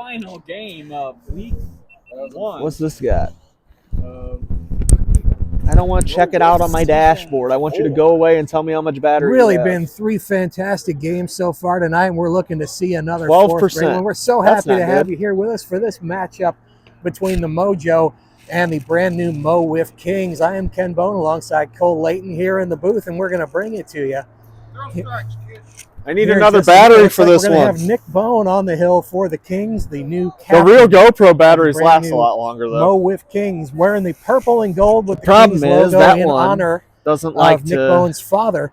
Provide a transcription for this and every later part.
final game of week 1. What's this got? I don't want to check it out on my dashboard. I want you to go away and tell me how much battery Really you have. been 3 fantastic games so far tonight, and we're looking to see another 12%. fourth great one. We're so That's happy not to have good. you here with us for this matchup between the Mojo and the brand new Mo WIFF Kings. I am Ken Bone alongside Cole Layton here in the booth, and we're going to bring it to you. I need Here, another just battery for this we're gonna one. have Nick Bone on the hill for the Kings, the new The captain. real GoPro batteries brand last a new lot longer, though. Mo WIFF Kings wearing the purple and gold with the Problem Kings is logo that in one honor doesn't like of Nick to. Bone's father,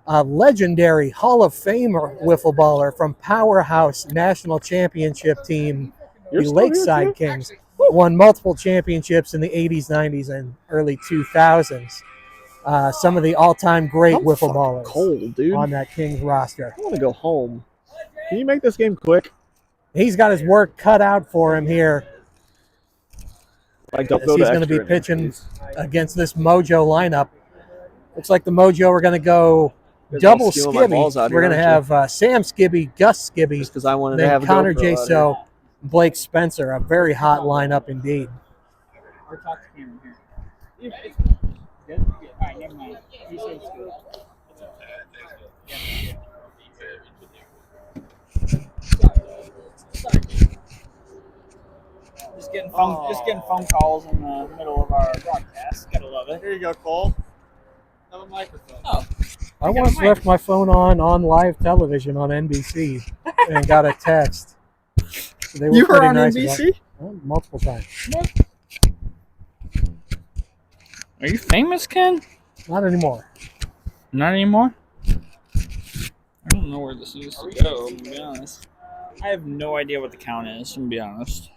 a legendary Hall of Famer wiffle baller from Powerhouse National Championship team, You're the still here, Lakeside too? Kings. Won multiple championships in the 80s, 90s, and early 2000s. Some of the all-time great I'm wiffle fucking ballers cold, dude. on that Kings roster. I want to go home. Can you make this game quick? He's got his work cut out for him here. Like, don't As go he's to going to be extra pitching innings, against this Mojo lineup. Looks like the Mojo are going to go please. double Stealing my balls out Skibby. We're here, going to aren't have Sam Skibby, Gus Skibby, Just because I wanted to then have a Connor GoPro out Jaso, Blake Spencer. A very hot lineup indeed. Or talk to Cameron here. Good? All right, never mind. He said it's good. Just getting phone calls in the middle of our broadcast. Gotta love it. Here you go, Cole. Have a microphone. Oh, I once left my phone on live television on NBC and got a text. So they You were pretty on nice NBC? about it. Multiple times. are you famous, Ken? Not anymore. Not anymore. I don't know where this used to go. To be honest, I have no idea what the count is. To be honest.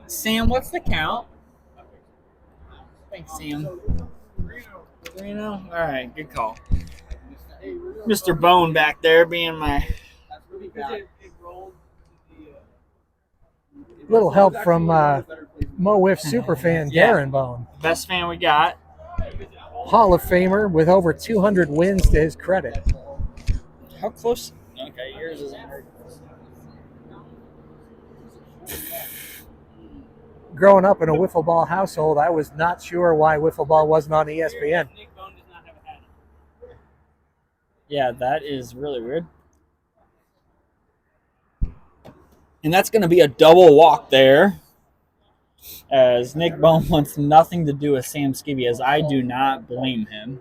Sam, what's the count? Thanks, Sam. 3-0? All right, good call. Mr. Bone back there being my... Little help from Mo WIFF superfan Yeah. Darren Bone. best fan we got. Hall of Famer with over 200 wins to his credit. How close? Okay, yours isn't very close. Growing up in a wiffle ball household, I was not sure why wiffle ball wasn't on ESPN. Yeah, that is really weird. And that's going to be a double walk there, as Nick Bone wants nothing to do with Sam Skibby, as I do not blame him.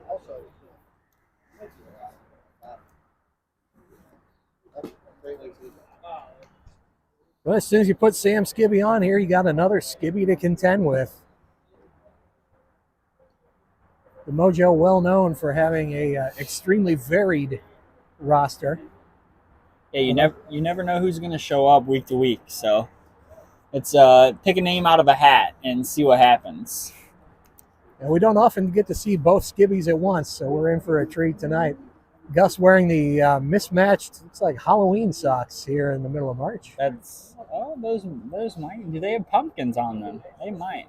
Well, as soon as you put Sam Skibby on here, you got another Skibby to contend with. The Mojo, well known for having a extremely varied roster. Yeah, you never know who's going to show up week to week, so it's pick a name out of a hat and see what happens. And we don't often get to see both Skibbies at once, so we're in for a treat tonight. Gus wearing the mismatched, looks like Halloween socks here in the middle of March. Those might. Do they have pumpkins on them? They might.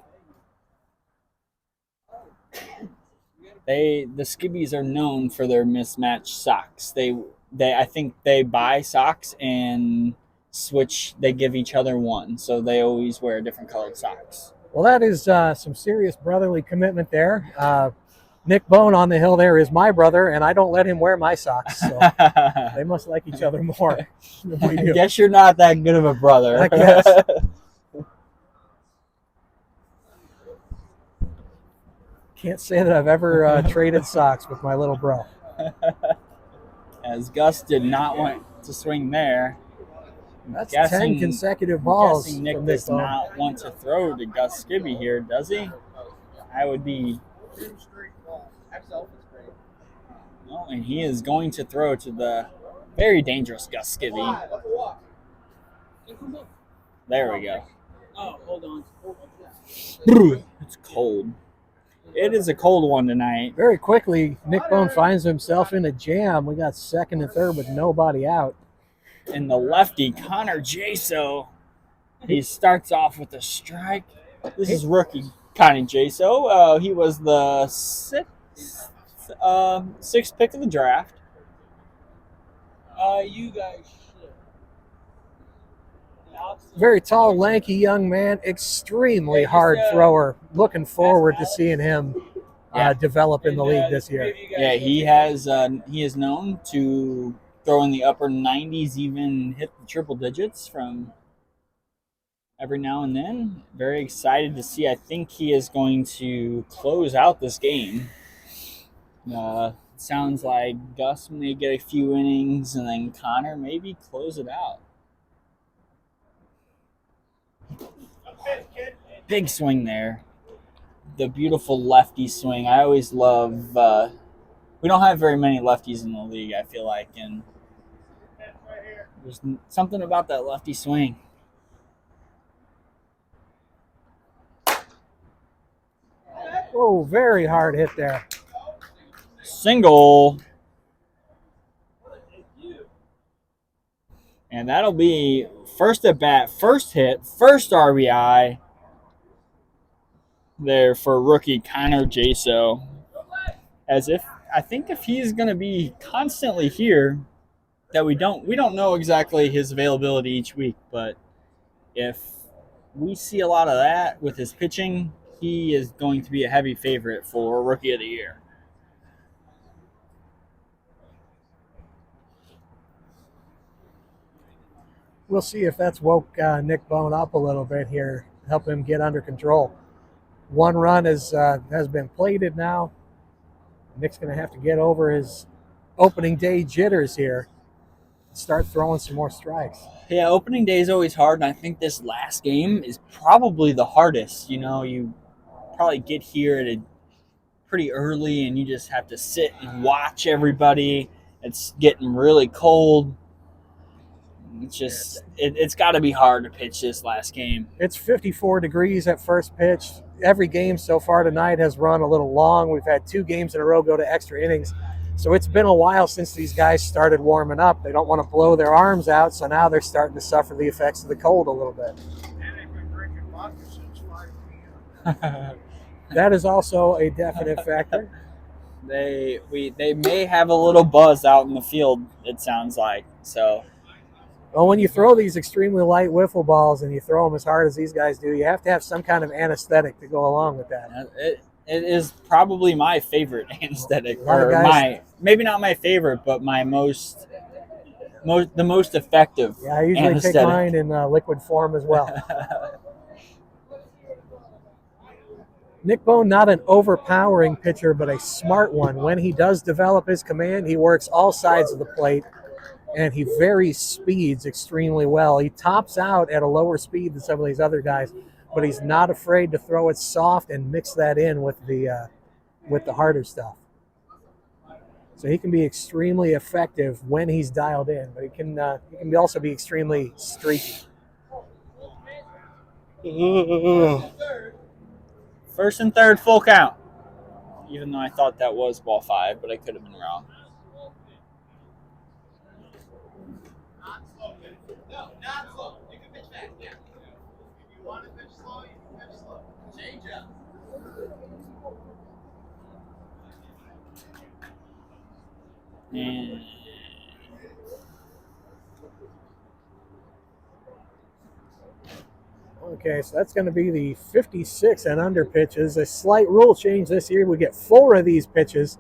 The Skibbies are known for their mismatched socks. I think they buy socks and switch. They give each other one, so they always wear different colored socks. Well, that is some serious brotherly commitment there. Nick Bone on the hill there is my brother, and I don't let him wear my socks, so they must like each other more than we I do. guess you're not that good of a brother. I guess. Can't say that I've ever traded socks with my little bro. As Gus did not want to swing there. That's 10 consecutive balls. Guessing Nick from does Bone. not want to throw to Gus Skibby here, does he? I would be. No, and he is going to throw to the very dangerous Gus Skibby. There we go. Oh, hold on. It's cold. It is a cold one tonight. Very quickly, Nick Bone finds himself in a jam. We got second and third with nobody out. And the lefty, Connor Jaso, he starts off with a strike. This is rookie Connie Jaso. He was the sixth pick of the draft. You guys should. Very tall, lanky young man, extremely hard thrower. Looking forward to seeing him develop in the league this year. Yeah, he is known to throw in the upper 90s, even hit the triple digits from every now and then. Very excited to see. I think he is going to close out this game. Sounds like Gus may get a few innings, and then Connor maybe close it out. Big swing there. The beautiful lefty swing. I always love. We don't have very many lefties in the league, I feel like, and there's something about that lefty swing. Oh, very hard hit there. Single. And that'll be first at bat, first hit, first RBI there for rookie Connor Jaso. I think if he's going to be constantly here, that we don't know exactly his availability each week, but if we see a lot of that with his pitching, he is going to be a heavy favorite for Rookie of the Year. We'll see if that's woke Nick Bone up a little bit here, help him get under control. One run has been plated now. Nick's going to have to get over his opening day jitters here, start throwing some more strikes. Yeah, opening day is always hard, and I think this last game is probably the hardest. You probably get here at pretty early, and you just have to sit and watch everybody. It's getting really cold. It's got to be hard to pitch this last game. It's 54 degrees at first pitch. Every game so far tonight has run a little long. We've had 2 games in a row go to extra innings. So it's been a while since these guys started warming up. They don't want to blow their arms out, so now they're starting to suffer the effects of the cold a little bit. And they've been drinking vodka since 5 p.m. That is also a definite factor. They may have a little buzz out in the field, it sounds like. So, well, when you throw these extremely light wiffle balls and you throw them as hard as these guys do, you have to have some kind of anesthetic to go along with that. It is probably my favorite anesthetic, or maybe not my favorite, but my the most effective. Yeah, I usually anesthetic. take mine in liquid form as well. Nick Bone, not an overpowering pitcher, but a smart one. When he does develop his command, he works all sides of the plate, and he varies speeds extremely well. He tops out at a lower speed than some of these other guys, but he's not afraid to throw it soft and mix that in with the harder stuff. So he can be extremely effective when he's dialed in, but he can also be extremely streaky. First and third, full count. Even though I thought that was ball 5, but I could have been wrong. Not slow. No, not slow. You can pitch fast. Yeah. If you want to pitch slow, you can pitch slow. Change up. And Okay, so that's going to be the 56 and under pitches. A slight rule change this year. We get 4 of these pitches.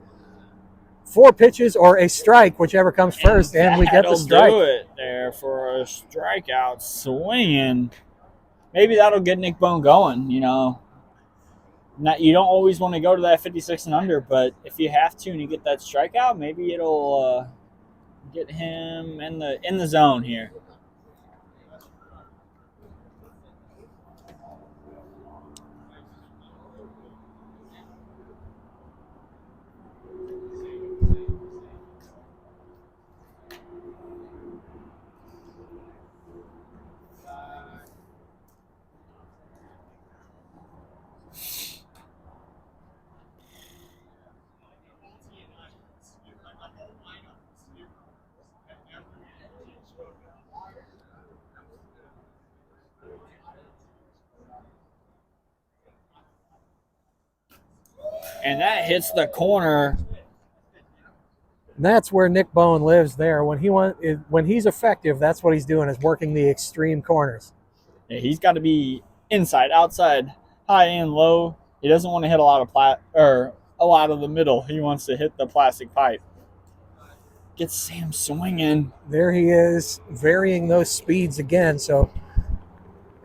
4 pitches or a strike, whichever comes first, and we get the strike. Do it there for a strikeout swinging. Maybe that'll get Nick Bone going, you don't always want to go to that 56 and under, but if you have to and you get that strikeout, maybe it'll get him in the zone here. And that hits the corner. And that's where Nick Bone lives there. When he's effective, that's what he's doing, is working the extreme corners. Yeah, he's got to be inside, outside, high and low. He doesn't want to hit a lot of the middle. He wants to hit the plastic pipe. Gets Sam swinging. There he is, varying those speeds again. So,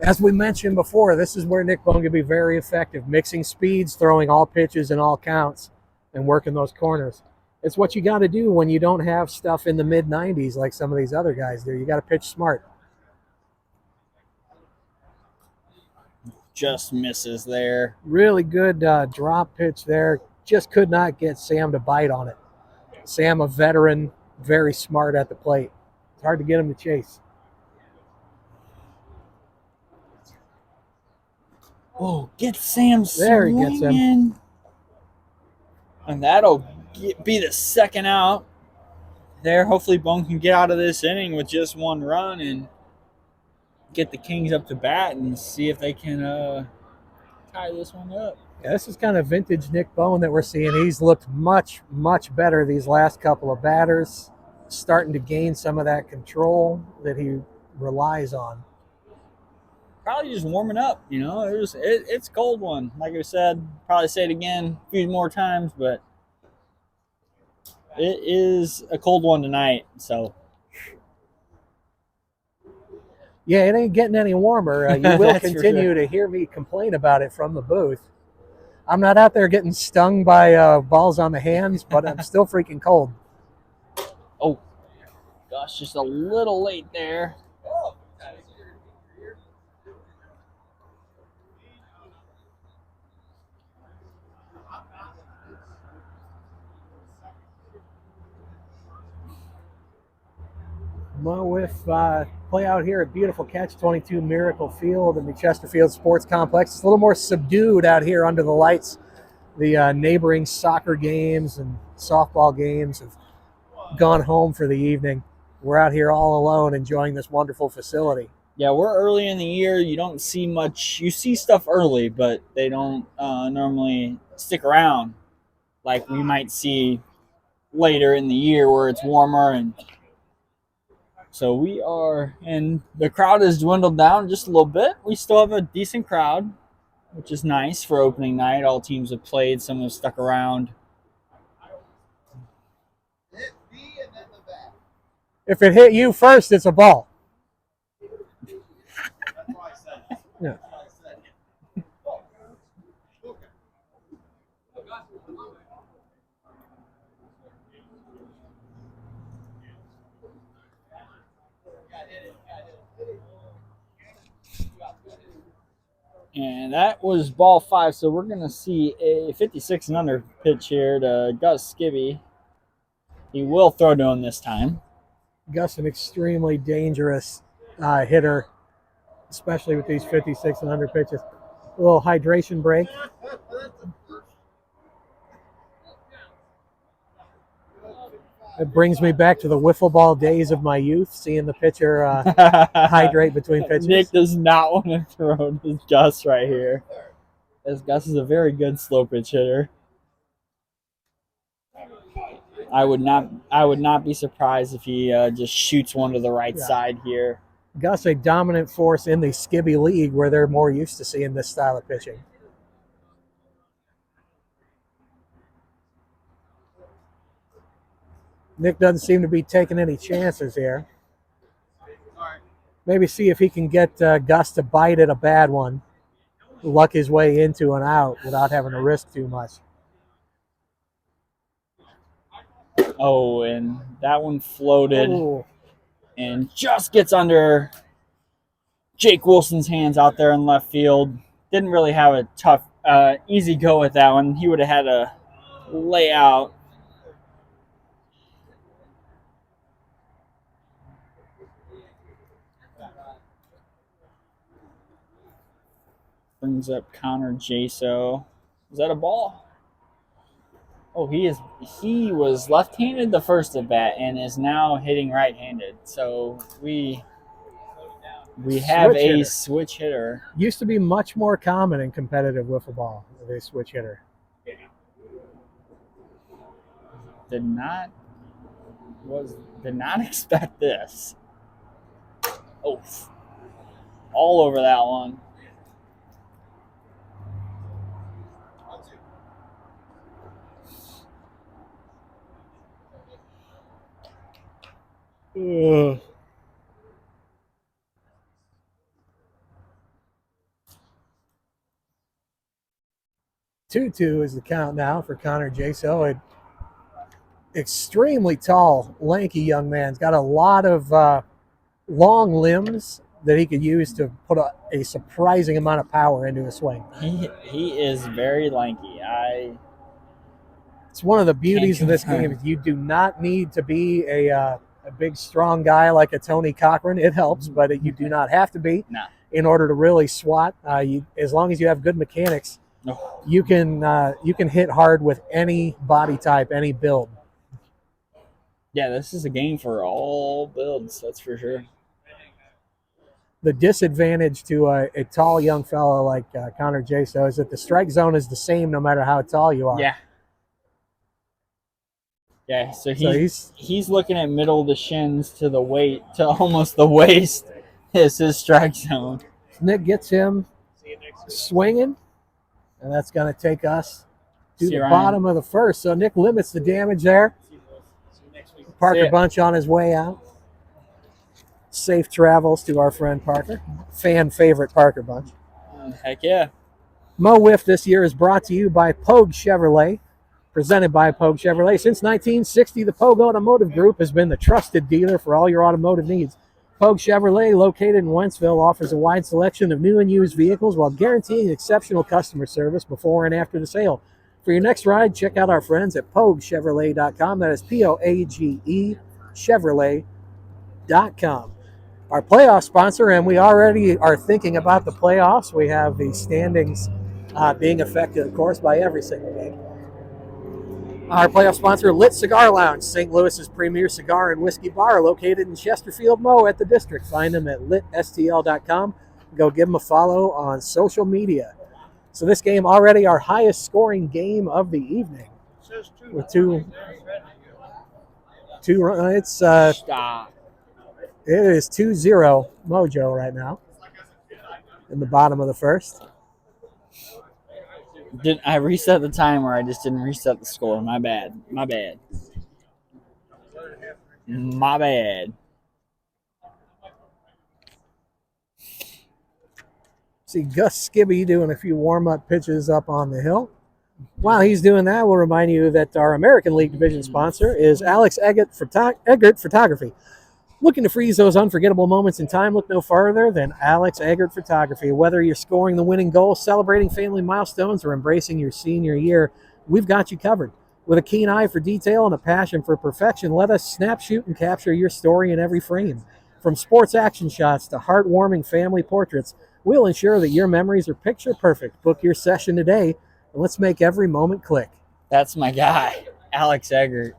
as we mentioned before, this is where Nick Bone can be very effective, mixing speeds, throwing all pitches and all counts, and working those corners. It's what you got to do when you don't have stuff in the mid-90s like some of these other guys do. You got to pitch smart. Just misses there. Really good drop pitch there. Just could not get Sam to bite on it. Sam, a veteran, very smart at the plate. It's hard to get him to chase. Oh, get Sam There he gets him. swinging. And that'll be the second out. There, hopefully Bone can get out of this inning with just one run and get the Kings up to bat and see if they can tie this one up. Yeah, this is kind of vintage Nick Bone that we're seeing. He's looked much, much better these last couple of batters, starting to gain some of that control that he relies on. Probably just warming up, you know. It's a cold one. Like I said, probably say it again a few more times, but it is a cold one tonight, so. Yeah, it ain't getting any warmer. You will continue to hear me complain about it from the booth. I'm not out there getting stung by balls on the hands, but I'm still freaking cold. Oh, gosh, just a little late there. Mo WIFF play out here at beautiful Catch-22 Miracle Field in the Chesterfield Sports Complex. It's a little more subdued out here under the lights. The neighboring soccer games and softball games have gone home for the evening. We're out here all alone enjoying this wonderful facility. Yeah, we're early in the year. You don't see much. You see stuff early, but they don't normally stick around like we might see later in the year where it's warmer. And so we are, and the crowd has dwindled down just a little bit. We still have a decent crowd, which is nice for opening night. All teams have played. Some have stuck around. Hit B and then the bat. If it hit you first, it's a ball. That's why I said it. Yeah. That's why I said it. Oh, okay. And that was ball 5. So we're going to see a 56 and under pitch here to Gus Skibby. He will throw to him this time. Gus, an extremely dangerous hitter, especially with these 56 and under pitches. A little hydration break. It brings me back to the wiffle ball days of my youth, seeing the pitcher hydrate between pitches. Nick does not want to throw to Gus right here, as Gus is a very good slow pitch hitter. I would not be surprised if he just shoots one to the right side here. Gus, a dominant force in the Skibby League, where they're more used to seeing this style of pitching. Nick doesn't seem to be taking any chances here. Maybe see if he can get Gus to bite at a bad one, luck his way into an out without having to risk too much. Oh, and that one floated and just gets under Jake Wilson's hands out there in left field. Didn't really have a tough, easy go at that one. He would have had a layout. Brings up Connor Jaso. Is that a ball? Oh, he was left-handed the first at bat and is now hitting right-handed. So we have a switch hitter. Used to be much more common in competitive wiffle ball, a switch hitter. Did not expect this. Oh, all over that one. Ugh. 2-2 is the count now for Connor Jaso. An extremely tall, lanky young man. He's got a lot of long limbs that he could use to put a surprising amount of power into a swing. He is very lanky. It's one of the beauties of this game. You do not need to be a big, strong guy like a Tony Cochran. It helps, but you do not have to be in order to really swat. As long as you have good mechanics, you can hit hard with any body type, any build. Yeah, this is a game for all builds. That's for sure. The disadvantage to a tall young fellow like Connor Jaso is that the strike zone is the same no matter how tall you are. Yeah, so he's looking at middle of the shins to the weight to almost the waist is his strike zone. Nick gets him swinging, and that's going to take us to the bottom of the first. So Nick limits the damage there. Parker Bunch on his way out. Safe travels to our friend Parker. Fan favorite Parker Bunch. Heck yeah. Mo Wiff this year is brought to you by Pogue Chevrolet. Presented by Pogue Chevrolet. Since 1960, the Pogue Automotive Group has been the trusted dealer for all your automotive needs. Pogue Chevrolet, located in Wentzville, offers a wide selection of new and used vehicles while guaranteeing exceptional customer service before and after the sale. For your next ride, check out our friends at PogueChevrolet.com. That is Poage Chevrolet.com. Our playoff sponsor, and we already are thinking about the playoffs. We have the standings being affected, of course, by every single game. Our playoff sponsor, Lit Cigar Lounge, St. Louis's premier cigar and whiskey bar, located in Chesterfield, Mo, at the district. Find them at litstl.com. Go give them a follow on social media. So this game already our highest scoring game of the evening. With two it's it is 2-0 Mojo right now in the bottom of the first. I reset the timer? I just didn't reset the score. My bad. See Gus Skibby doing a few warm-up pitches up on the hill. While he's doing that, we'll remind you that our American League Division sponsor is Alex Eggert Photography. Looking to freeze those unforgettable moments in time? Look no farther than Alex Eggert Photography. Whether you're scoring the winning goal, celebrating family milestones, or embracing your senior year, we've got you covered. With a keen eye for detail and a passion for perfection, let us snap, shoot, and capture your story in every frame. From sports action shots to heartwarming family portraits, we'll ensure that your memories are picture perfect. Book your session today, and let's make every moment click. That's my guy, Alex Eggert.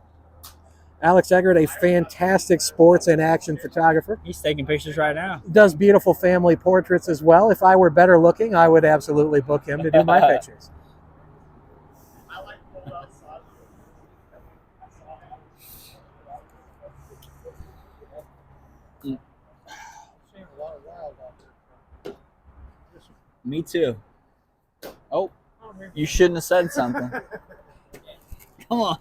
Alex Eggert, a fantastic sports and action photographer. He's taking pictures right now. Does beautiful family portraits as well. If I were better looking, I would absolutely book him to do my pictures. Me too. Oh, you shouldn't have said something. Come on.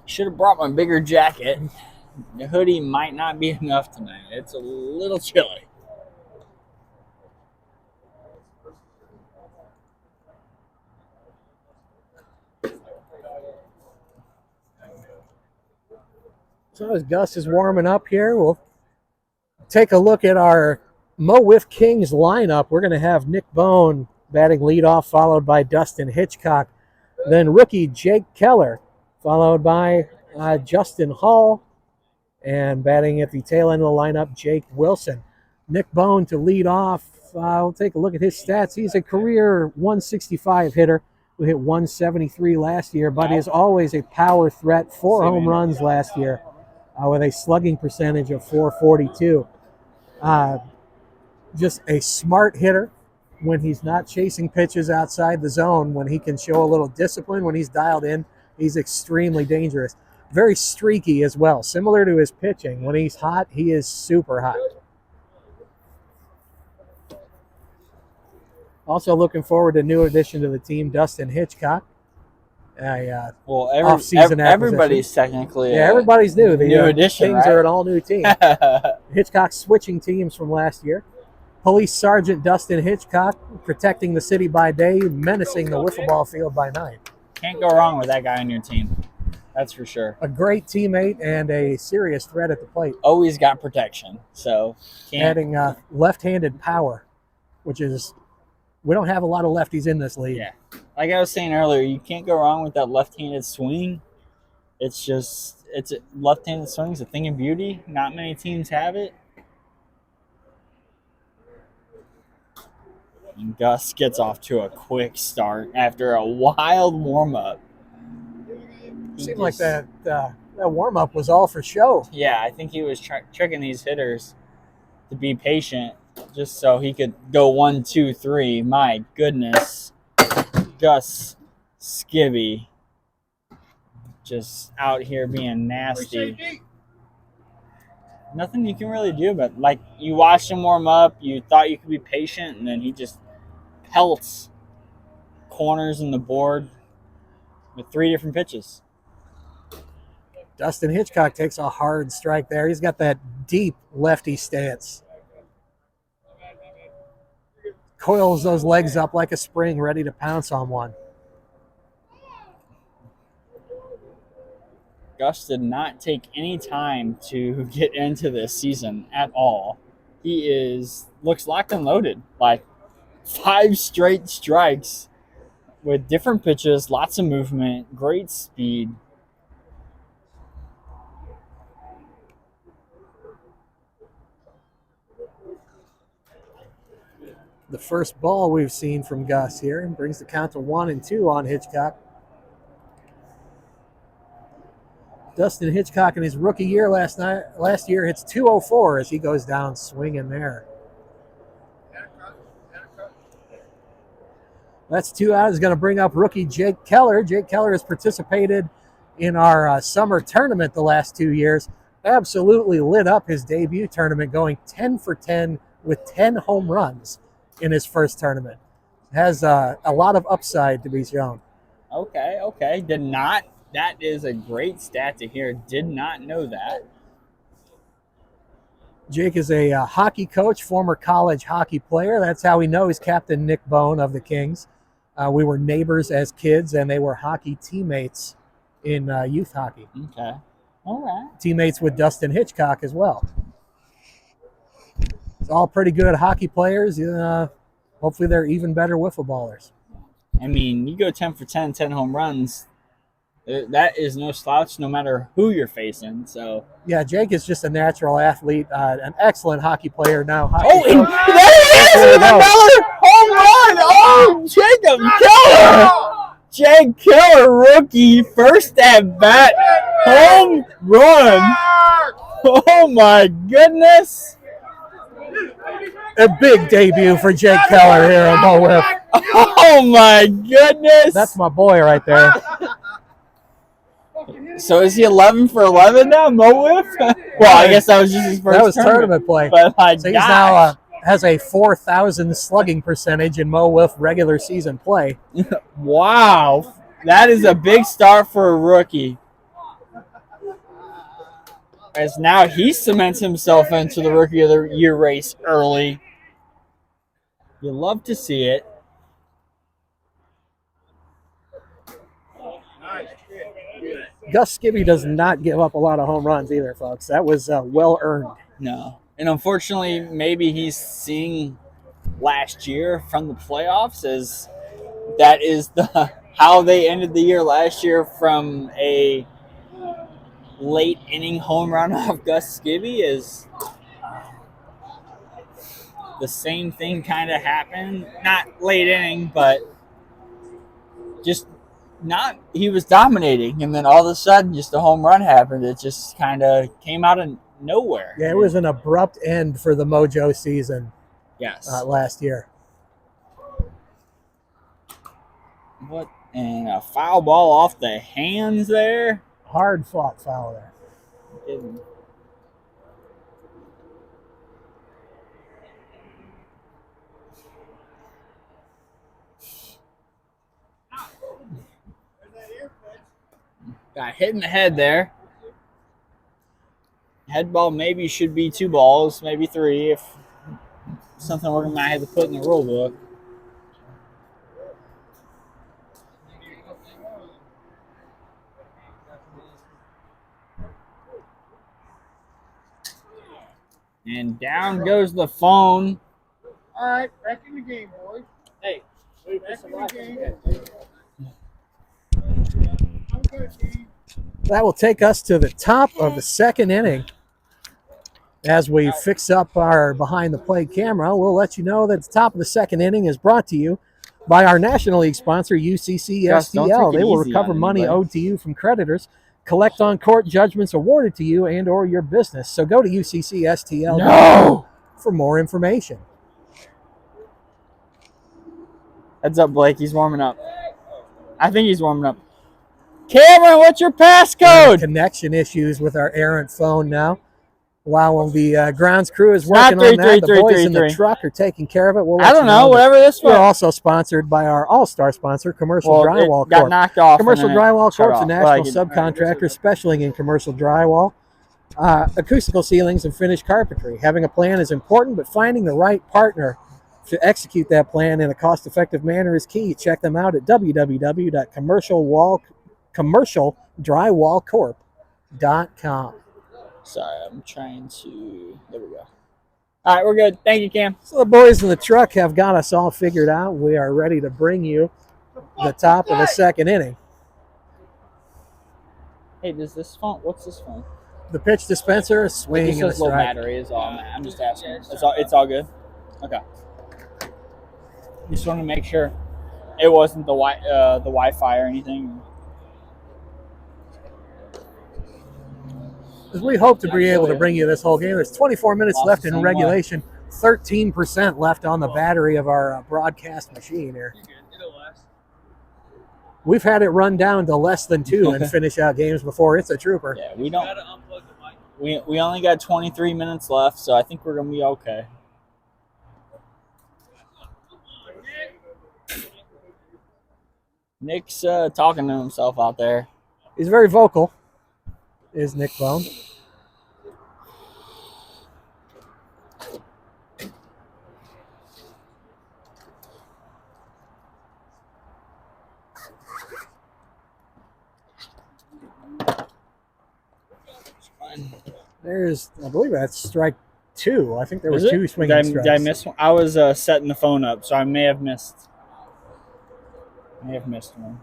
Should have brought my bigger jacket. The hoodie might not be enough tonight. It's a little chilly. So as Gus is warming up here, we'll take a look at our Mo Wiff Kings lineup. We're going to have Nick Bone batting leadoff, followed by Dustin Hitchcock. Then rookie Jake Keller, followed by Justin Hall, and batting at the tail end of the lineup, Jake Wilson. Nick Bone to lead off. We'll take a look at his stats. He's a career 165 hitter who hit 173 last year, but is always a power threat. 4 home runs last year with a slugging percentage of 442. Just a smart hitter when he's not chasing pitches outside the zone, when he can show a little discipline, when he's dialed in, he's extremely dangerous. Very streaky as well, similar to his pitching. When he's hot, he is super hot. Also looking forward to new addition to the team, Dustin Hitchcock. Well, off-season everybody's technically everybody's new. The new addition, Kings right? are an all-new team. Hitchcock switching teams from last year. Police Sergeant Dustin Hitchcock protecting the city by day, menacing the wiffle ball field by night. Can't go wrong with that guy on your team. That's for sure. A great teammate and a serious threat at the plate. Always got protection. So Adding left-handed power, which is, we don't have a lot of lefties in this league. Yeah. Like I was saying earlier, you can't go wrong with that left-handed swing. It's a left-handed swing is a thing of beauty. Not many teams have it. And Gus gets off to a quick start after a wild warm-up. Seemed like that warm-up was all for show. Yeah, I think he was tricking these hitters to be patient just so he could go 1, 2, 3. My goodness. Gus Skibby just out here being nasty. Nothing you can really do, but like you watched him warm up, you thought you could be patient, and then he just pelts corners in the board with 3 different pitches. Dustin Hitchcock takes a hard strike there. He's got that deep lefty stance. Coils those legs up like a spring, ready to pounce on one. Gus did not take any time to get into this season at all. He looks locked and loaded. Like 5 straight strikes with different pitches, lots of movement, great speed. The first ball we've seen from Gus here and brings the count to 1 and 2 on Hitchcock. Dustin Hitchcock in his rookie year last year hits 204 as he goes down swinging there. That's 2 out. Is going to bring up rookie Jake Keller. Jake Keller has participated in our summer tournament the last 2 years. Absolutely lit up his debut tournament, going 10 for 10 with 10 home runs in his first tournament. Has a lot of upside to be shown. Okay. That is a great stat to hear. Did not know that. Jake is a hockey coach, former college hockey player. That's how we know he's Captain Nick Bone of the Kings. We were neighbors as kids, and they were hockey teammates in youth hockey. Okay. All right. Teammates with Dustin Hitchcock as well. It's all pretty good hockey players. Hopefully they're even better wiffle ballers. I mean, you go 10 for 10, 10 home runs. That is no slouch no matter who you're facing. So yeah, Jake is just a natural athlete, an excellent hockey player now. And there he is! Another home run! Oh, Jake Keller, rookie, first at bat, home run! Oh my goodness! A big debut for Jake Keller here at Mo WIFF. Oh my goodness! That's my boy right there. So is he 11 for 11 now, Mo WIFF? Well, I guess that was just his first That was tournament play. But my so he's gosh. now has a 4,000 slugging percentage in Mo WIFF regular season play. Wow. That is a big start for a rookie. As now he cements himself into the Rookie of the Year race early. You love to see it. Gus Skibby does not give up a lot of home runs either, folks. That was well earned. No. And unfortunately, maybe he's seeing last year from the playoffs as that is how they ended the year last year from a late inning home run off Gus Skibby is the same thing kind of happened. Not late inning, but just not, he was dominating, and then all of a sudden just a home run happened. It just kind of came out of nowhere. Yeah, it was an abrupt end for the Mojo season. Yes. last year. What? And a foul ball off the hands there. Hard fought foul there. Kidding. Got hit in the head there. Head ball maybe should be 2 balls, maybe 3 if something we're going to have to put in the rule book. And down goes the phone. All right, back in the game, boys. Hey, Back in the game. I'm good, team. That will take us to the top of the second inning. As we fix up our behind the plate camera, we'll let you know that the top of the second inning is brought to you by our National League sponsor, UCC Gus, don't STL. take it They will easy recover on money anybody. owed to you from creditors, collect on court judgments awarded to you and or your business. So go to UCCSTL No! for more information. Heads up, Blake. He's warming up. I think he's warming up. Cameron, what's your passcode? Connection issues with our errant phone now. While the grounds crew is Not working on that, the boys in the 33333. truck are taking care of it. We'll I let don't you know. that Whatever this we're one. also sponsored by our all-star sponsor, Commercial Well, Drywall it got Corp. knocked off. Commercial and then it Drywall shut Corp is a off. national Like it- subcontractor specializing in commercial drywall, acoustical ceilings, and finished carpentry. Having a plan is important, but finding the right partner to execute that plan in a cost-effective manner is key. Check them out at www.commercialdrywallcorp.com. Sorry, I'm trying to. There we go. All right, we're good. Thank you, Cam. So the boys in the truck have got us all figured out. We are ready to bring you the top of the second inning. Hey, does this phone? What's this phone? The pitch dispenser is It swinging just in a says low strike. battery is all. I'm just asking. It's all good. Okay. Just want to make sure it wasn't the Wi-Fi or anything. As we hope to be able to bring you this whole game. There's 24 minutes Lost left the in same regulation. 13% left on the battery of our broadcast machine here. We've had it run down to less than 2 and finish out games before. It's a trooper. Yeah, we don't. We only got 23 minutes left, so I think we're gonna be okay. Nick's talking to himself out there. He's very vocal, is Nick Bone. There's, I believe that's strike 2. I think there were Is it? 2 swinging strikes. Did I miss one? I was setting the phone up, so I may have missed. One.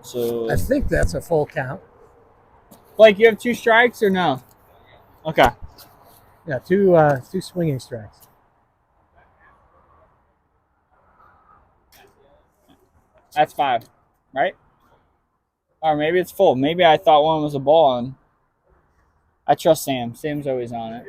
So, I think that's a full count. Blake, you have 2 strikes or no? Okay. Yeah, 2 swinging strikes. That's 5, right? Or maybe it's full. Maybe I thought one was a ball. And I trust Sam. Sam's always on it.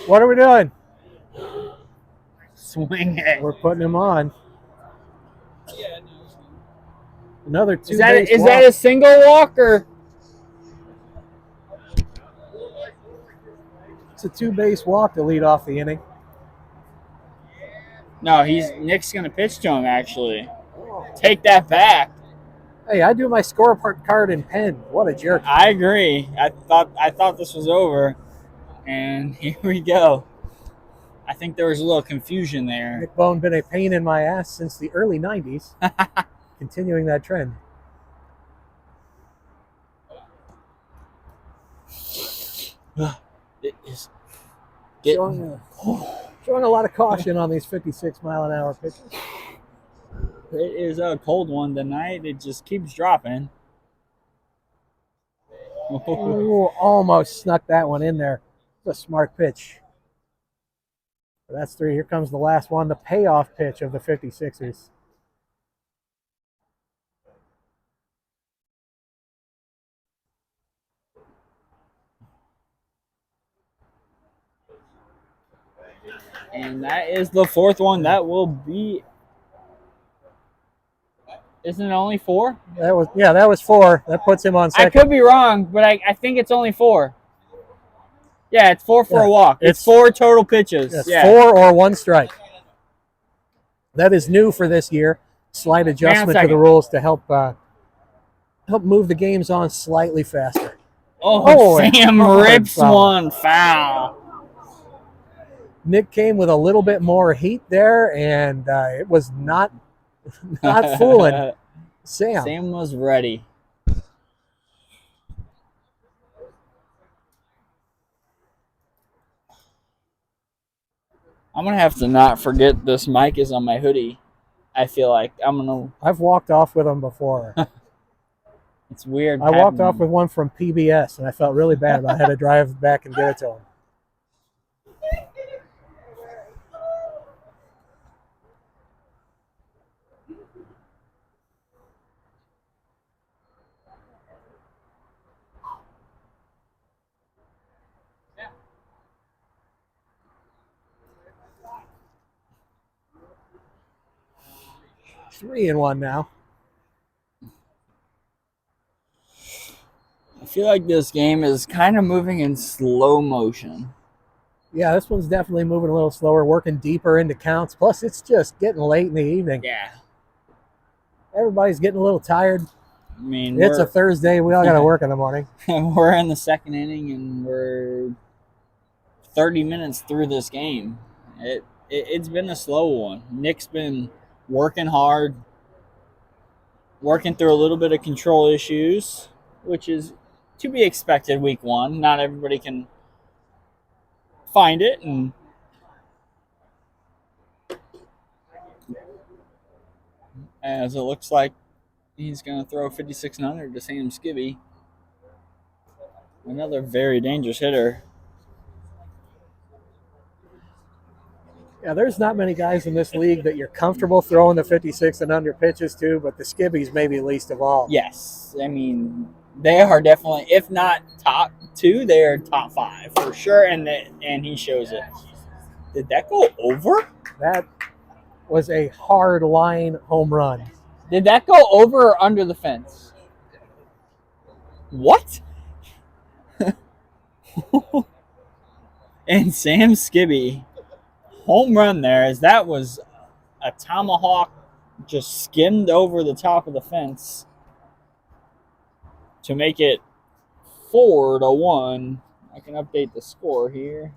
What are we doing? Swing it. We're putting him on. Another 2 Is that base walk. a single walk or? It's a 2 base walk to lead off the inning. No, Nick's gonna pitch to him. Actually, take that back. Hey, I do my scorecard card in pen. What a jerk! I agree. I thought this was over, and here we go. I think there was a little confusion there. Nick Bone been a pain in my ass since the early '90s. Continuing that trend. It is Showing a lot of caution on these 56-mile-an-hour pitches. It is a cold one tonight. It just keeps dropping. Ooh, almost snuck that one in there. It's a smart pitch. That's 3. Here comes the last one, the payoff pitch of the 56ers. And that is the 4th one. That will be. Isn't it only 4? That was 4. That puts him on I second. could be wrong, but I think it's only 4. Yeah, it's 4 for Yeah, a walk. It's 4 total pitches. It's yeah. 4 or 1 strike. That is new for this year. Slight adjustment to the rules to help move the games on slightly faster. Oh, Sam rips one foul. Nick came with a little bit more heat there, and it was not fooling Sam. Sam was ready. I'm going to have to not forget this mic is on my hoodie. I feel like I've walked off with them before. It's weird. I walked off with one from PBS, and I felt really bad about it. I had to drive back and give it to him. Three and one now. I feel like this game is kind of moving in slow motion. Yeah, this one's definitely moving a little slower, working deeper into counts. Plus, it's just getting late in the evening. Yeah. Everybody's getting a little tired. I mean, it's a Thursday. We all got to work in the morning. We're in the 2nd inning, and we're 30 minutes through this game. It's been a slow one. Nick's been working hard, working through a little bit of control issues, which is to be expected week 1. Not everybody can find it, and as it looks like he's going to throw 56 and under to Sam Skibby. Another very dangerous hitter. Yeah, there's not many guys in this league that you're comfortable throwing the 56 and under pitches to, but the Skibbies maybe least of all. Yes. I mean, they are definitely, if not top 2, they're top 5 for sure, and he shows it. Did that go over? That was a hard line home run. Did that go over or under the fence? What? And Sam Skibby, home run there, as that was a tomahawk just skimmed over the top of the fence to make it 4-1. I can update the score here.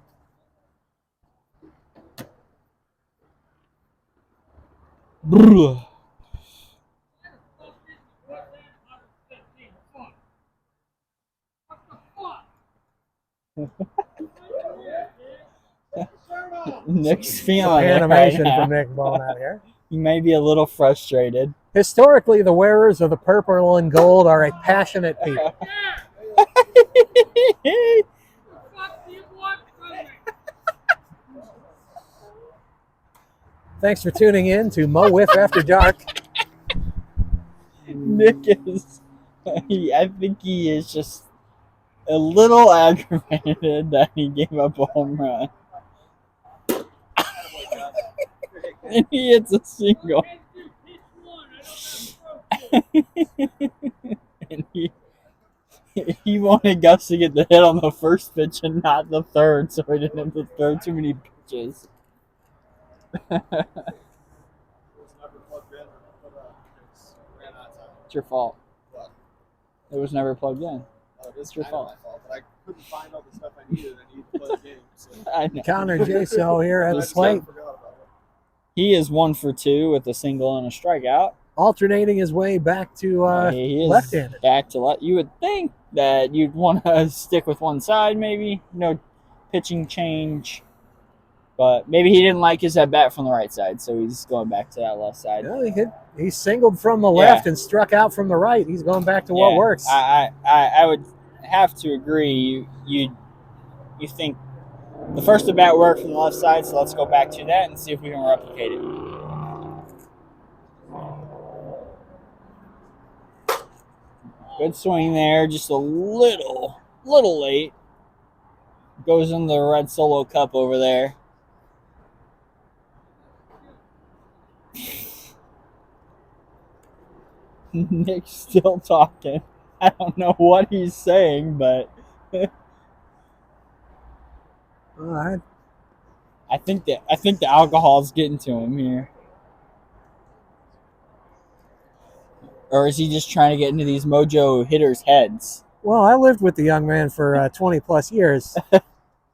Nick's feeling it animation right from Nick Bone out here. He may be a little frustrated. Historically, the wearers of the purple and gold are a passionate people. Thanks for tuning in to Mo Wiff After Dark. Nick is, I think he is just a little aggravated that he gave up a home run. And he hits a single. And he wanted Gus to get the hit on the first pitch and not the third, so he didn't have to throw too many pitches. It's your fault. What? It was never plugged in. It's your fault. My fault, but I couldn't find all the stuff I needed. I needed to play the game. So. I know. Counter J-So here at the plate. He is 1 for 2 with a single and a strikeout. Alternating his way back to He is left-handed. back to left. You would think that you'd want to stick with one side, maybe. No pitching change. But maybe he didn't like his at-bat from the right side, so he's going back to that left side. Well, he singled from the left and struck out from the right. He's going back to what works. I would have to agree. You think The first at bat worked from the left side, so let's go back to that and see if we can replicate it. Good swing there, just a little late. Goes in the red solo cup over there. Nick's still talking. I don't know what he's saying, but All right. I think the alcohol's getting to him here. Or is he just trying to get into these Mojo hitters' heads? Well, I lived with the young man for 20 plus years.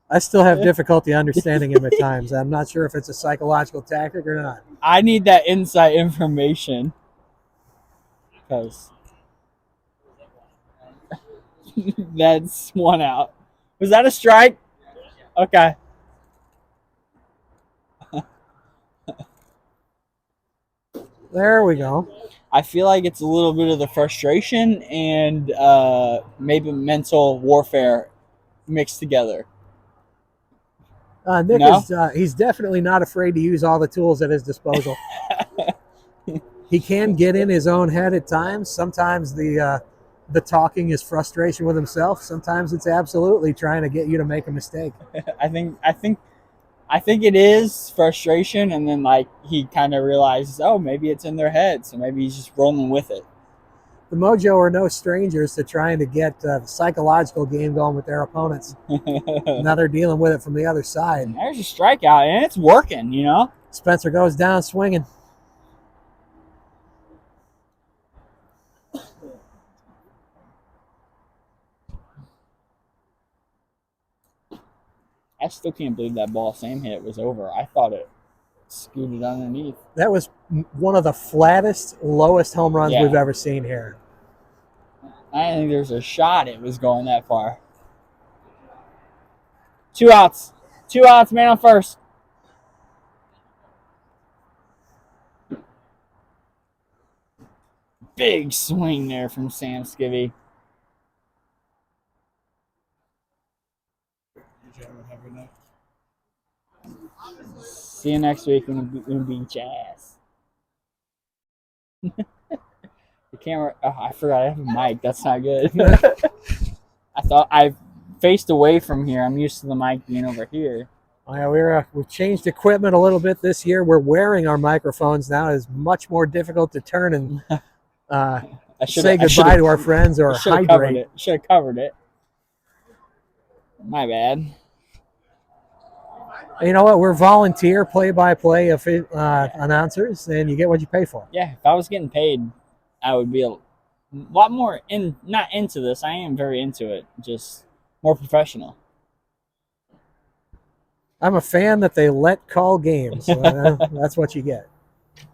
I still have difficulty understanding him at times. I'm not sure if it's a psychological tactic or not. I need that inside information. Because that's one out. Was that a strike? Okay. There we go. I feel like it's a little bit of the frustration and maybe mental warfare mixed together. Nick No? he's definitely not afraid to use all the tools at his disposal. He can get in his own head at times. Sometimes the talking is frustration with himself. Sometimes it's absolutely trying to get you to make a mistake. I think it is frustration, and then like he kind of realizes, oh, maybe it's in their head, so maybe he's just rolling with it. The Mojo are no strangers to trying to get the psychological game going with their opponents. Now they're dealing with it from the other side. And there's a strikeout, and it's working, you know? Spencer goes down swinging. I still can't believe that ball Sam hit was over. I thought it scooted underneath. That was one of the flattest, lowest home runs we've ever seen here. I didn't think there's a shot it was going that far. 2 outs. 2 outs, man on first. Big swing there from Sam Skivvy. See you next week when we beat your ass. The camera. Oh, I forgot I have a mic. That's not good. I thought I faced away from here. I'm used to the mic being over here. Yeah, we've changed equipment a little bit this year. We're wearing our microphones now. It's much more difficult to turn and say goodbye to our friends or hydrate. Should have covered it. My bad. You know what? We're volunteer play-by-play announcers, and you get what you pay for. Yeah, if I was getting paid, I would be a lot more not into this. I am very into it, just more professional. I'm a fan that they let call games. That's what you get.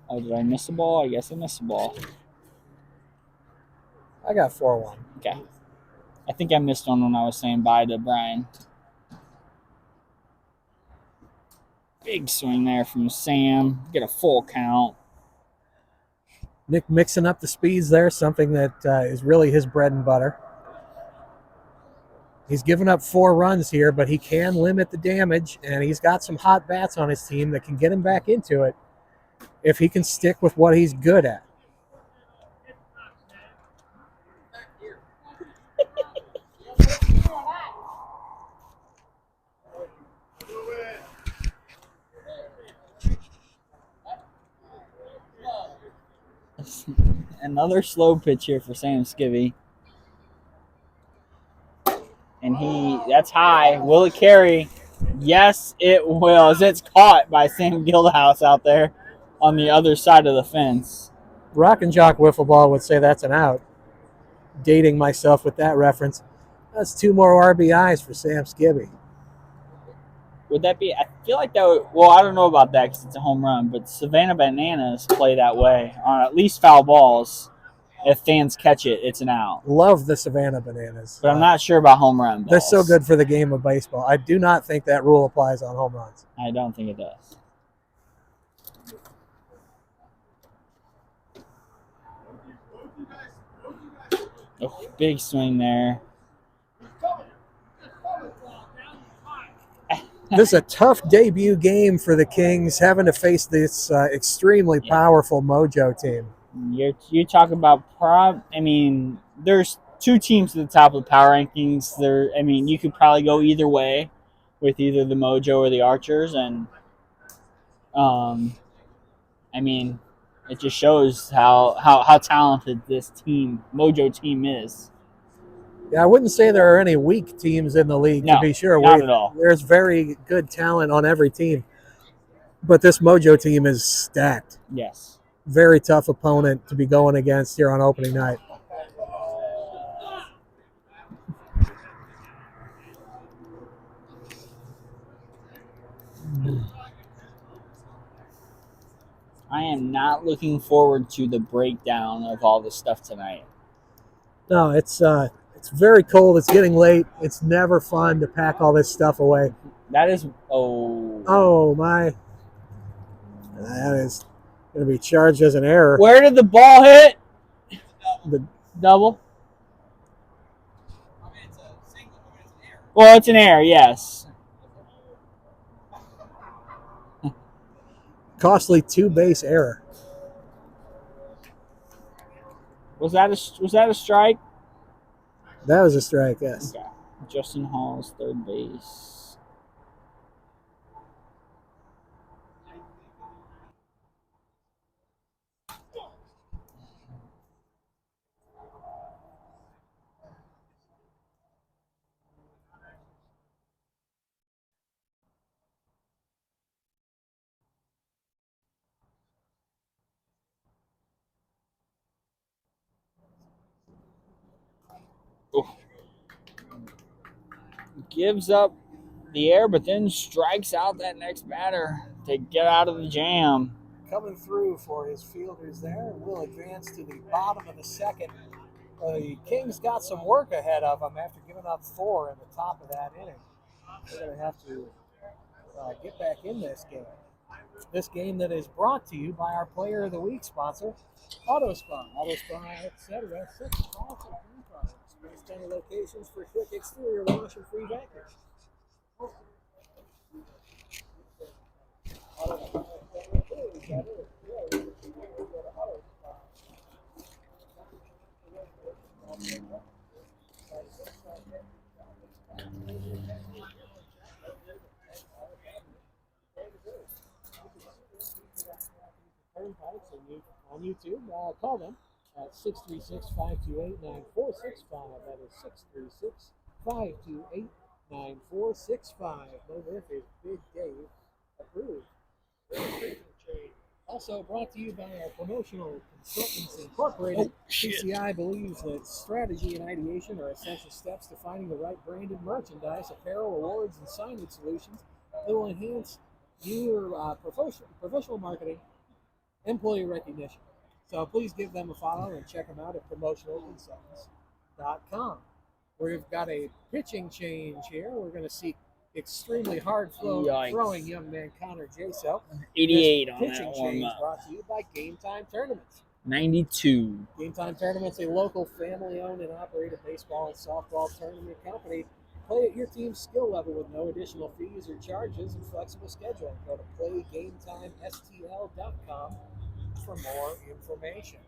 Oh, did I miss a ball? I guess I missed a ball. I got 4-1. Okay. I think I missed one when I was saying bye to Brian. Big swing there from Sam. Get a full count. Nick mixing up the speeds there, something that is really his bread and butter. He's given up 4 runs here, but he can limit the damage, and he's got some hot bats on his team that can get him back into it if he can stick with what he's good at. Another slow pitch here for Sam Skivvy. And that's high. Will it carry? Yes, it will. As it's caught by Sam Guildhouse out there on the other side of the fence. Rock and Jock Wiffle Ball would say that's an out. Dating myself with that reference. That's 2 more RBIs for Sam Skivvy. Would that be? I feel like that would. Well, I don't know about that because it's a home run, but Savannah Bananas play that way on at least foul balls. If fans catch it, it's an out. Love the Savannah Bananas. But I'm not sure about home run balls. They're so good for the game of baseball. I do not think that rule applies on home runs. I don't think it does. Oh, big swing there. This is a tough debut game for the Kings, having to face this extremely powerful Mojo team. You talk about I mean, there's two teams at the top of the power rankings. I mean, you could probably go either way with either the Mojo or the Archers, and I mean, it just shows how talented this Mojo team is. Yeah, I wouldn't say there are any weak teams in the league, No, to be sure. not at all. There's very good talent on every team. But this Mojo team is stacked. Yes. Very tough opponent to be going against here on opening night. I am not looking forward to the breakdown of all the stuff tonight. No, it's very cold. It's getting late. It's never fun to pack all this stuff away. That is Oh my! That is going to be charged as an error. Where did the ball hit? The Double. I mean, it's a single. I mean, it's an error. Well, it's an error. Yes. costly 2-base error. Was that a strike? That was a strike. Yes. Okay. Justin Hall's third base. Oof. Gives up the air, but then strikes out that next batter to get out of the jam. Coming through for his fielders there. Will advance to the bottom of the second. The Kings got some work ahead of them after giving up 4 in the top of that inning. They're going to have to get back in this game. This game that is brought to you by our Player of the Week sponsor, AutoSpa. AutoSpa, etc. 6 powerful clean products. Space 10 locations for quick exterior wash and free vacuum. On YouTube, call them at 636-528-9465. That is 636-528-9465. No Wiff is Big Dave approved. Also brought to you by our Promotional Consultants Incorporated. PCI believes that strategy and ideation are essential steps to finding the right branded merchandise, apparel, awards, and signage solutions that will enhance your professional marketing, employee recognition. So please give them a follow and check them out at promotionalconsultants.com. We've got a pitching change here. We're going to see extremely hard throwing young man Connor Jaso. 88 on Pitching that change warm-up. brought to you by Game Time Tournaments. 92. Game Time Tournaments, a local family-owned and operated baseball and softball tournament company. Play at your team's skill level with no additional fees or charges and flexible scheduling. Go to playgametimestl.com for more information.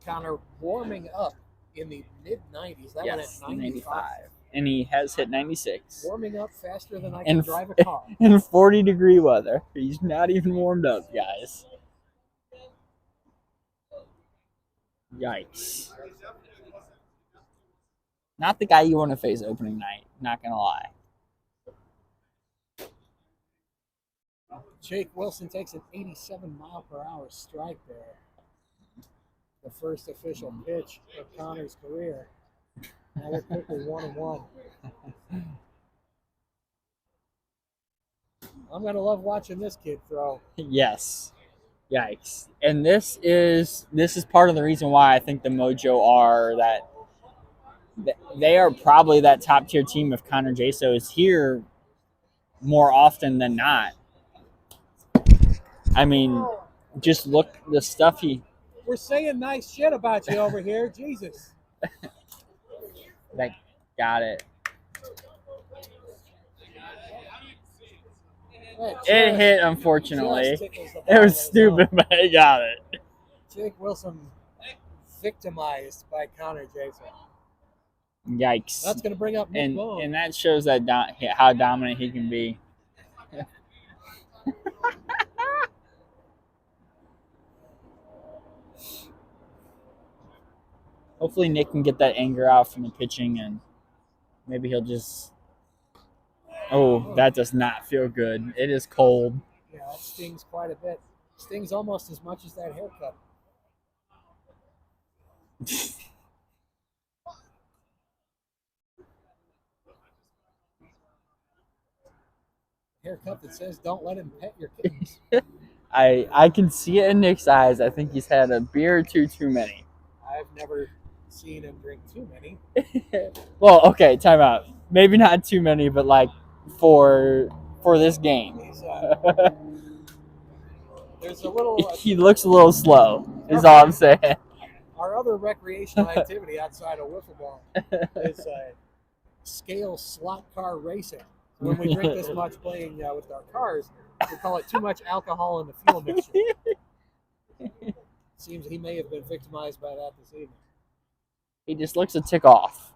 Connor warming up in the mid-90s. That went at 95. And he has hit 96. Warming up faster than I can drive a car. In 40-degree weather. He's not even warmed up, guys. Yikes. Not the guy you want to face opening night, not going to lie. Jake Wilson takes an 87-mile-per-hour strike there. The first official pitch of Connor's career. Now we're quickly 1-1. I'm going to love watching this kid throw. Yes. Yikes. And this is part of the reason why I think the Mojo are that they are probably that top-tier team if Connor Jaso is here more often than not. I mean, just look the stuff he... We're saying nice shit about you over here. Jesus. That got it. It hit, unfortunately. Just tickles the It ball was with his stupid, arm. but it got it. Jake Wilson victimized by Connor Jason. Yikes. That's going to bring up Nick Bone. And that shows that how dominant he can be. Hopefully Nick can get that anger out from the pitching, and maybe he'll just... Oh, that does not feel good. It is cold. Yeah, that stings quite a bit. Stings almost as much as that haircut. Haircut that says don't let him pet your kittens. I can see it in Nick's eyes. I think he's had a beer or two too many. I've never seen him drink too many. Well, okay, time out. Maybe not too many, but like for this game. He's, there's a little. He looks a little slow, is all I'm saying. Our other recreational activity outside of wiffle ball is scale slot car racing. When we drink this much playing with our cars, we call it too much alcohol in the fuel mixture. Seems he may have been victimized by that this evening. He just looks a tick off.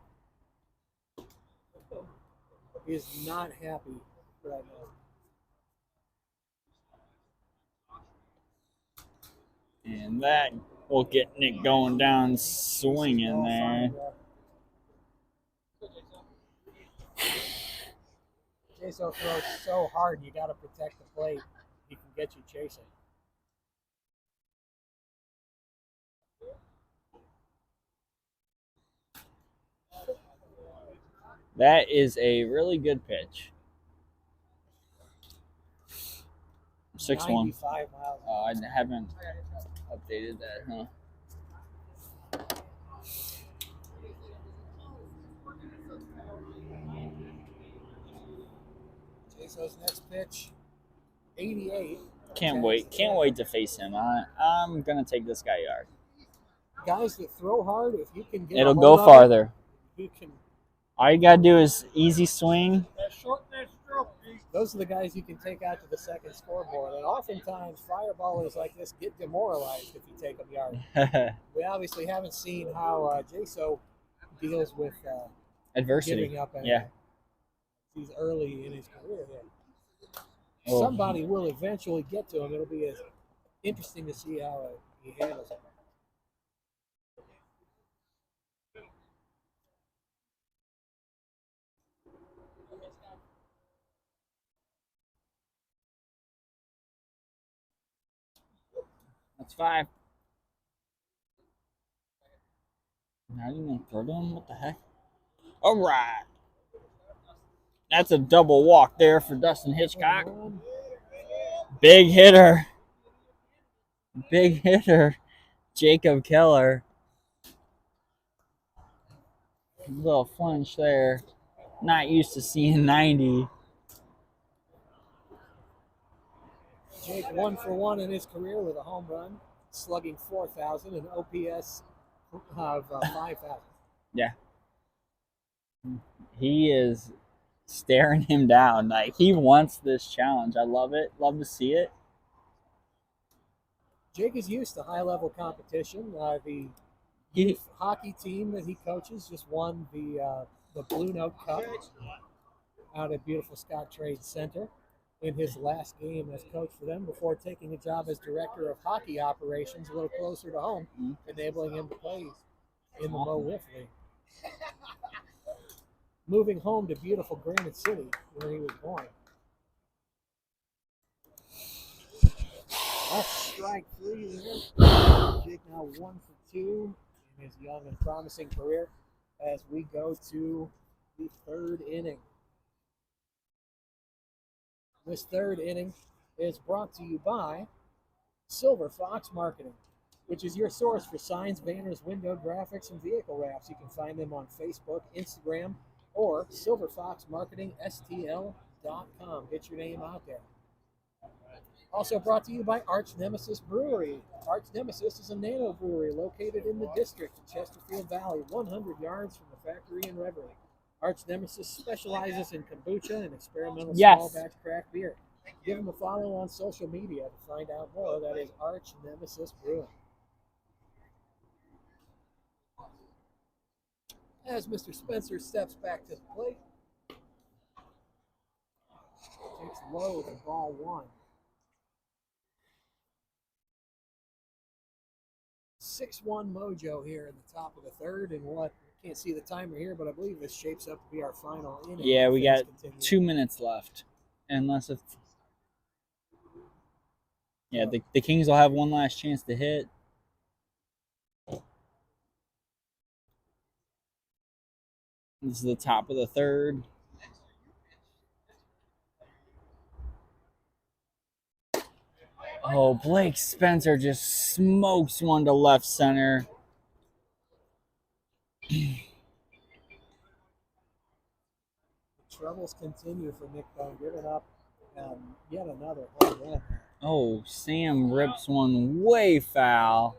He is not happy right now. And that will get Nick going down swinging there. Jaso throws so hard, you got to protect the plate. He can get you chasing. That is a really good pitch. 6-1. 95 miles. I haven't updated that, huh? Jaso's next pitch, 88. Can't wait to face him. I'm gonna take this guy yard. Guys that throw hard, if you can get It'll a go hold of farther. it, you can. All you gotta do is easy swing. Those are the guys you can take out to the second scoreboard. And oftentimes, fireballers like this get demoralized if you take them yard. We obviously haven't seen how Jaso deals with Adversity. giving up. Yeah. He's early in his career here. Oh. Somebody will eventually get to him. It'll be interesting to see how he handles it. That's 5. Not even throw to him? What the heck? All right. That's a double walk there for Dustin Hitchcock. Big hitter. Big hitter. Jacob Keller. A little flinch there. Not used to seeing 90. Jake 1 for 1 in his career with a home run, slugging 4,000 and OPS of 5,000. Yeah. He is staring him down. Like, he wants this challenge. I love it. Love to see it. Jake is used to high-level competition. The youth hockey team that he coaches just won the Blue Note Cup out at beautiful Scott Trade Center in his last game as coach for them before taking a job as director of hockey operations a little closer to home, enabling him to play in the Mo Wiff League. Moving home to beautiful Granite City, where he was born. That's strike 3 there. Jake now 1 for 2 in his young and promising career as we go to the 3rd inning. This 3rd inning is brought to you by Silver Fox Marketing, which is your source for signs, banners, window graphics, and vehicle wraps. You can find them on Facebook, Instagram, or silverfoxmarketingstl.com. Get your name out there. Also brought to you by Arch Nemesis Brewery. Arch Nemesis is a nano brewery located in the district of Chesterfield Valley, 100 yards from the factory in Reverie. Arch Nemesis specializes in kombucha and experimental small batch craft beer. Give him a follow on social media to find out more. That is Arch Nemesis Brewing. As Mr. Spencer steps back to the plate, takes low to ball one. 6-1 Mojo here in the top of the third, and what can't see the timer here, but I believe this shapes up to be our final inning. Yeah, we got continue. 2 minutes left. Unless it's... Yeah, the Kings will have one last chance to hit. This is the top of the third. Oh, Blake Spencer just smokes one to left center. Troubles continue for Nick Bone, giving up yet another home run. Oh, Sam rips one way foul.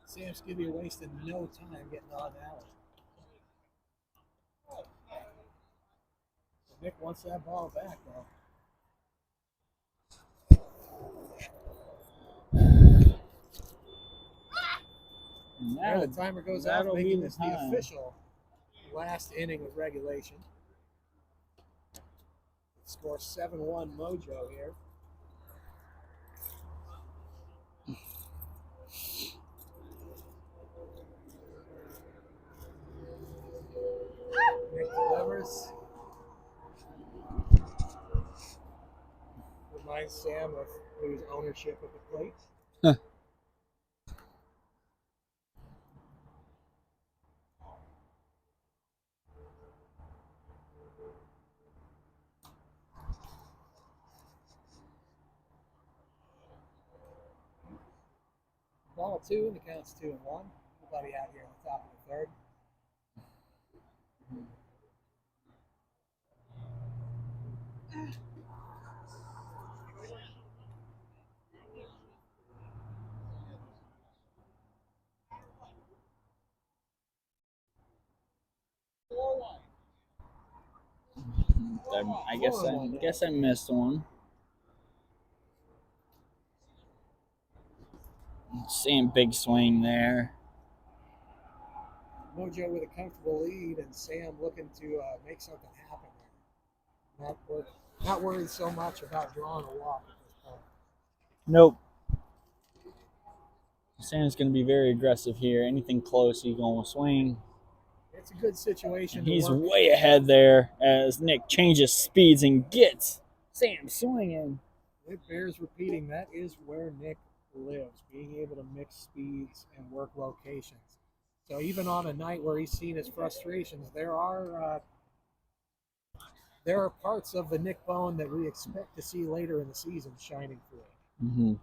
Sam Skibby wasted no time getting on Allen. Nick wants that ball back, though. There, the timer goes out, making this the official last inning of regulation. Score 7-1 Mojo here. Nick delivers. Reminds Sam of whose ownership of the plate. Ball two, and the count's 2-1. Nobody out here on the top of the third. I guess I missed one. Same big swing there. Mojo with a comfortable lead, and Sam looking to make something happen there. Not worried so much about drawing a walk at this point. Nope. Sam's going to be very aggressive here. Anything close, he's going to swing. It's a good situation. He's way ahead there as Nick changes speeds and gets Sam swinging. It bears repeating. That is where Nick lives, being able to mix speeds and work locations. So even on a night where he's seen his frustrations, there are parts of the Nick Bone that we expect to see later in the season shining through. Mm-hmm.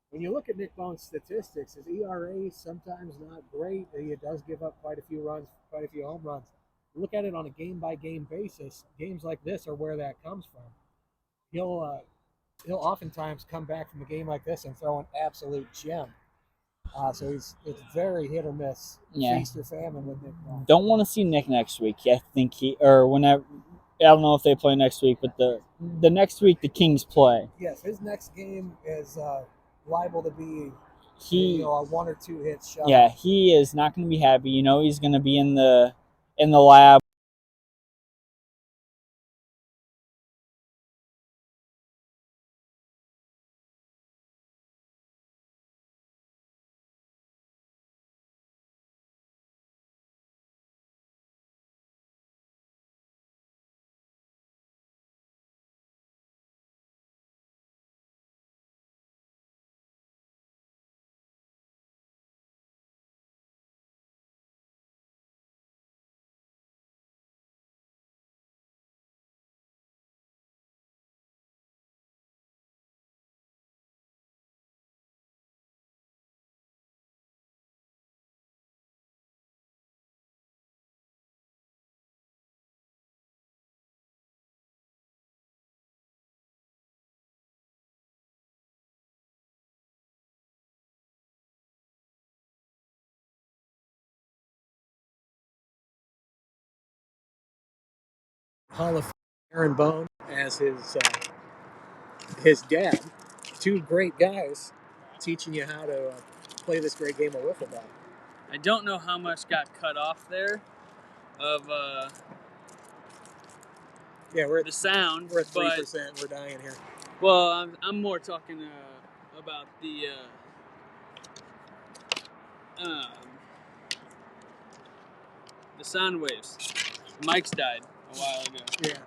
When you look at Nick Bone's statistics, his ERA is sometimes not great. He does give up quite a few runs, quite a few home runs. Look at it on a game-by-game basis. Games like this are where that comes from. He'll oftentimes come back from a game like this and throw an absolute gem. So it's very hit or miss, feast or famine with Nick Bone. Don't want to see Nick next week. I think whenever. I don't know if they play next week, but the next week the Kings play. Yes, his next game is liable to be a 1 or 2 hit shot. Yeah, he is not going to be happy. He's going to be in the lab Hall of Fame Aaron Bone as his dad. Two great guys teaching you how to play this great game of wiffle ball. I don't know how much got cut off there of Yeah, we're the sound. We're at but 3%. We're dying here. well, I'm more talking about the sound waves. Mike's died a while ago. Yeah.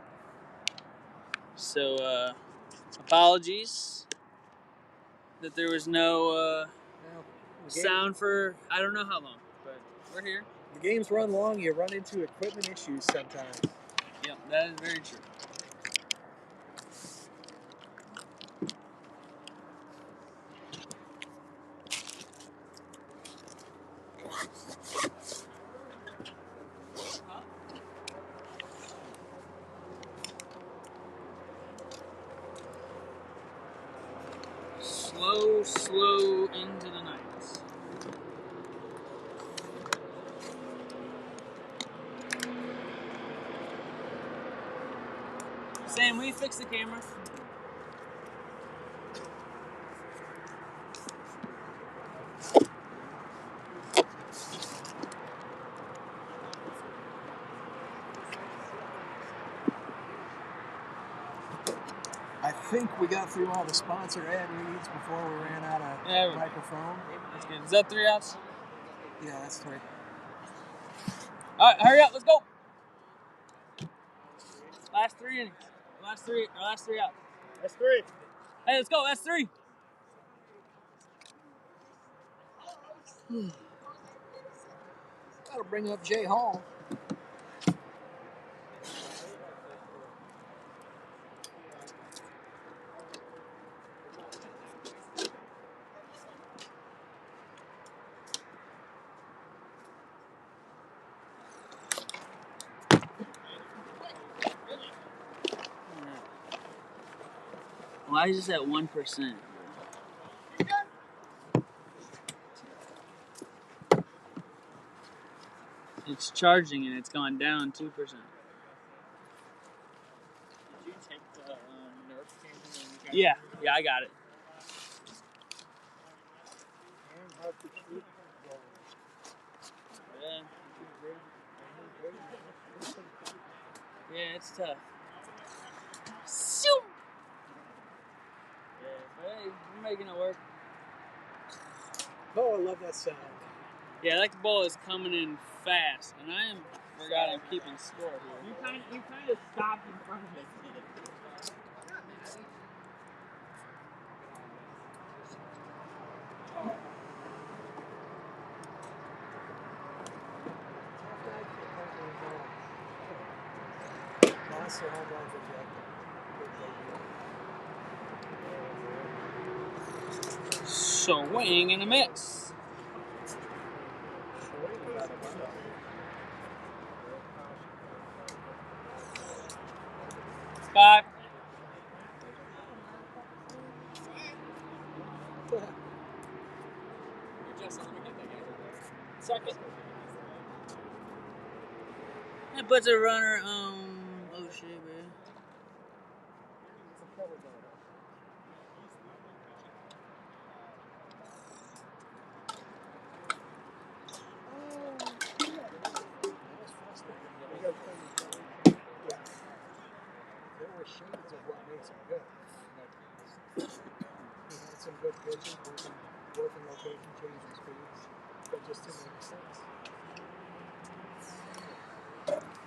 So apologies that there was no Well, sound for I don't know how long, but we're here. The games run long. You run into equipment issues sometimes. Yep, that is very true. Slow into the night. Sam, will you fix the camera? I think we got through all the sponsor ad reads before we ran out of microphone. That's good. Is that 3 outs? Yeah, that's 3. All right, hurry up. Let's go. Last 3 innings. Last three outs. That's 3. Hey, let's go. That's 3. Gotta bring up Jay Hall. Why is this at 1%? It's charging and it's gone down 2%. Did you take the Nerf camera? Yeah, I got it. Yeah, it's tough. Yeah, but hey, we're making it work. Oh, I love that sound. Yeah, that ball is coming in fast, and I forgot I'm keeping score here. You kind of stopped in front of it. Monster home runs ejected. Swing and a miss. Five. Second. That puts a runner on. Oh shit, man. There were shades of what makes him good. He had some good pitches, working location, changing speeds, but just didn't make sense.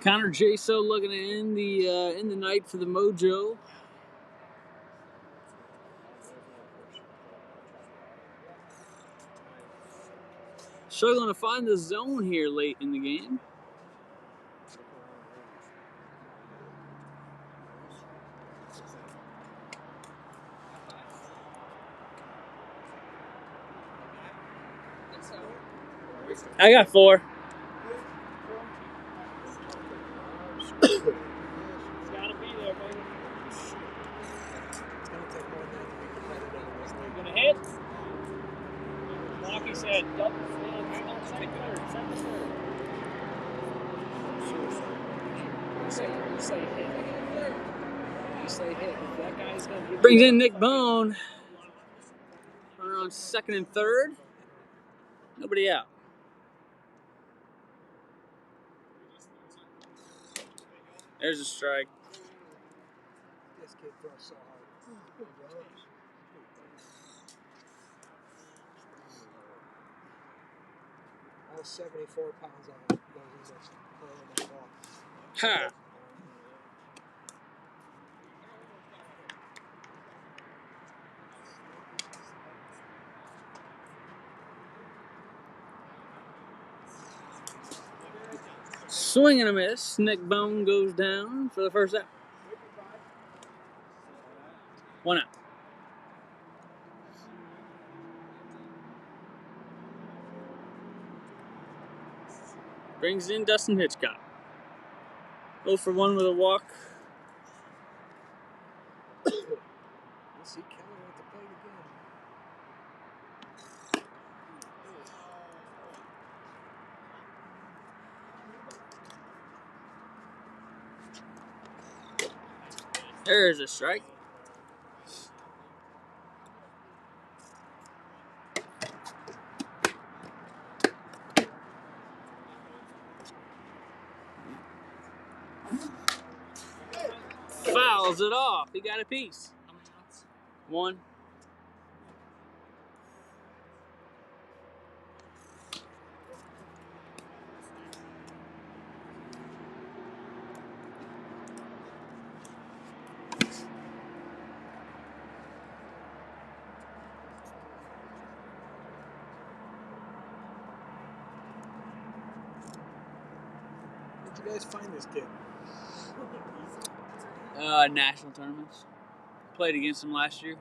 Connor Jaso looking to end the night for the Mojo. Struggling to find the zone here late in the game. I got 4. It's gotta be there, baby. It's going to take more than that to be competitive in this league. Gonna hit. Lockie said, double second third. say hit. You say hit. If that guy's going to give Brings you in Nick Bone. Runner on second and third. Nobody out. There's a strike. This kid throws so hard. All 74 pounds on it goes into throwing that ball. Ha! Swing and a miss. Nick Bone goes down for the first out. 1 out. Brings in Dustin Hitchcock. 0 for 1 with a walk. We'll see Keller at the plate again. There's a strike. Fouls it off. He got a piece. How many outs? 1. Where'd you guys find this kid? National tournaments. Played against him last year.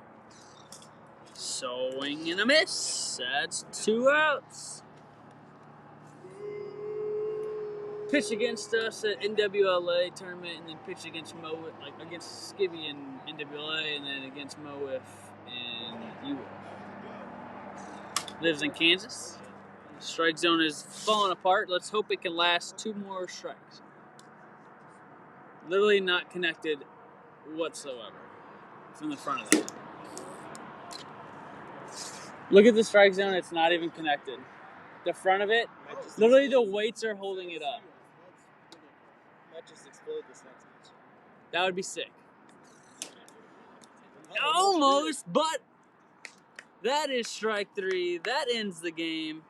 Swing and a miss. That's 2 outs. Pitch against us at NWLA tournament, and then pitch against Mo, like against Skibby in NWLA, and then against Mo Wiff in UWIF. Lives in Kansas. Strike zone is falling apart. Let's hope it can last 2 more strikes. Literally not connected whatsoever from the front of it. Look at the strike zone. It's not even connected. The front of it, literally the weights are holding it up. might just explode this next pitch. That would be sick. Almost, but that is strike 3. That ends the game.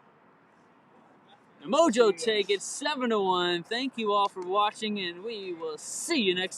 Mojo take it 7-1. Thank you all for watching, and we will see you next time.